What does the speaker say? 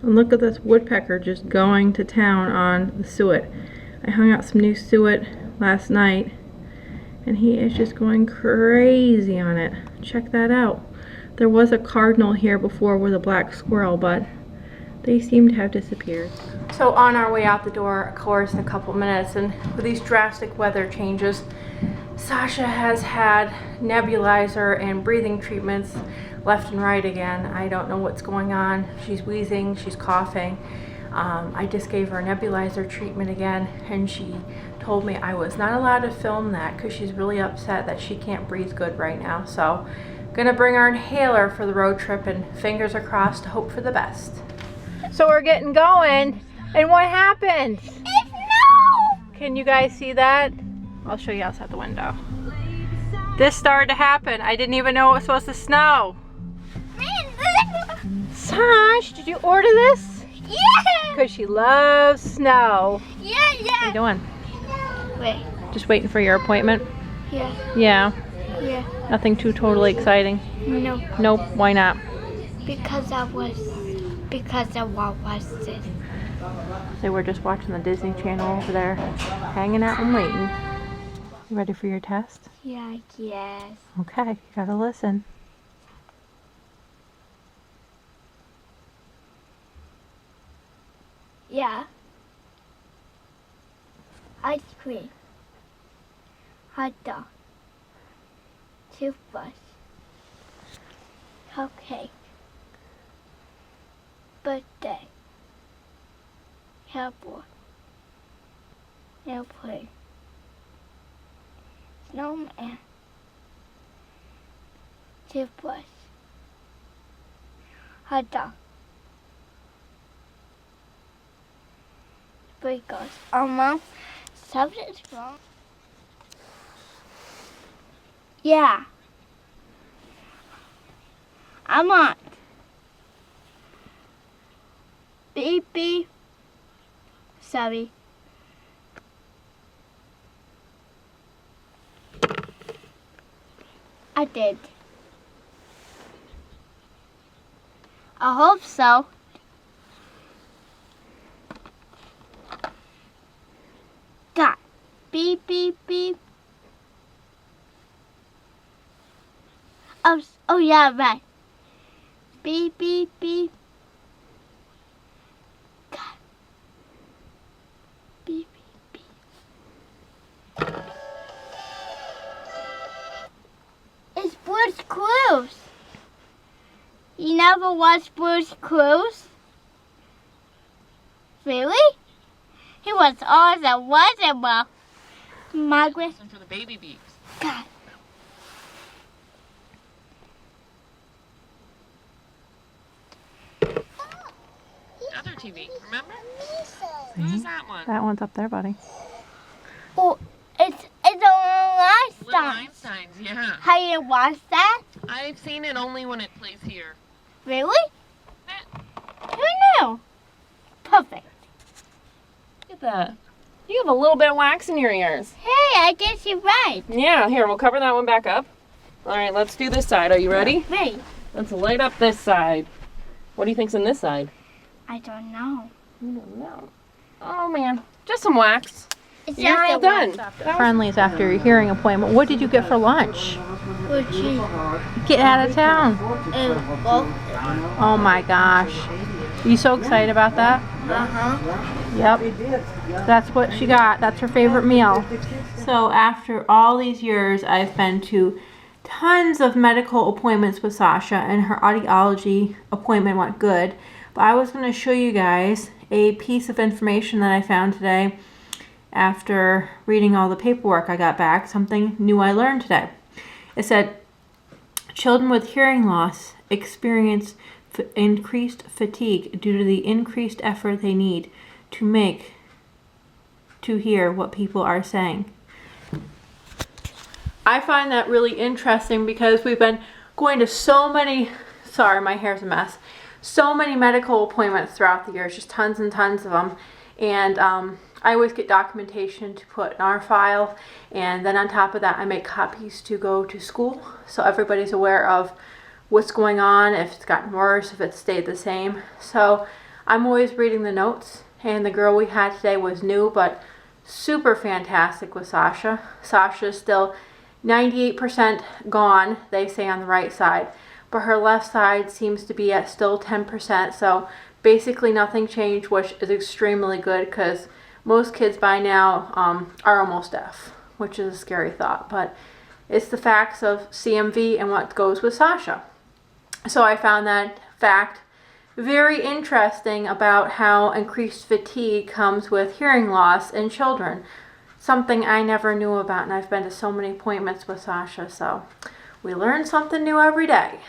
And look at this woodpecker just going to town on the suet. I hung out some new suet last night and he is just going crazy on it. Check that out. There was a cardinal here before with a black squirrel, but they seem to have disappeared. So on our way out the door, of course, in a couple minutes, and with these drastic weather changes, Sasha has had nebulizer and breathing treatments left and right again. I don't know what's going on. She's wheezing, she's coughing. I just gave her a nebulizer treatment again, and she told me I was not allowed to film that because she's really upset that she can't breathe good right now. So gonna bring our inhaler for the road trip, and fingers are crossed to hope for the best. So we're getting going, and what happened? It snowed! Can you guys see that? I'll show you outside the window. This started to happen. I didn't even know it was supposed to snow. Sash, did you order this? Yeah! Because she loves snow. Yeah, What are yeah. you doing? Wait. Just waiting for your appointment? Yeah, Yeah. yeah. Nothing too totally exciting? No, Nope. Why not? because of what was it? So we're just watching the Disney Channel over there, hanging out and waiting. You ready for your test? Yeah, I guess. Okay, you gotta listen. Yeah. Ice cream. Hot dog. Toothbrush. Cupcake. Birthday. Cowboy. Airplane. Snowman. Toothbrush. Hot dog. Sprinkles. Mom, something's wrong. Yeah. I'm on. Beep beep. Sorry. I did. I hope so. Got beep beep beep. Oh yeah, right. Beep beep beep. Got beep beep beep. It's Blue's Clues. You never watched Blue's Clues? Really? He was awesome, wasn't he? Margaret. Listen for the baby beeps. God. The other TV, remember? Who's that one? That one's up there, buddy. Oh, it's a little Little Einstein. Einsteins, yeah. Have you watched that? I've seen it only when it plays here. Really? Who knew? Perfect. Look at that. You have a little bit of wax in your ears. Hey, I guess you're right. Yeah, here, we'll cover that one back up. All right, let's do this side. Are you ready? Wait, Let's light up this side. What do you think's in this side? I don't know. I don't know. Oh, man. Just some wax. It's You're just all a done. one-stop. Friendlies after your hearing appointment. What did you get for lunch? Would you Get out of town. go? Oh my gosh. Are you so excited about that? Uh-huh. Yep. That's what she got. That's her favorite meal. So after all these years, I've been to tons of medical appointments with Sasha, and her audiology appointment went good. But I was going to show you guys a piece of information that I found today after reading all the paperwork I got back. Something new I learned today. It said children with hearing loss experience increased fatigue due to the increased effort they need to make to hear what people are saying. I find that really interesting because we've been going to so many, sorry, my hair's a mess, so many medical appointments throughout the years, just tons and tons of them. And I always get documentation to put in our file, and then on top of that I make copies to go to school so everybody's aware of what's going on, if it's gotten worse, if it's stayed the same. So I'm always reading the notes, and the girl we had today was new, but super fantastic with Sasha. Sasha's still 98% gone, they say, on the right side, but her left side seems to be at still 10%, so basically nothing changed, which is extremely good because most kids by now are almost deaf, which is a scary thought, but it's the facts of CMV and what goes with Sasha. So I found that fact very interesting about how increased fatigue comes with hearing loss in children. Something I never knew about, and I've been to so many appointments with Sasha, so we learn something new every day.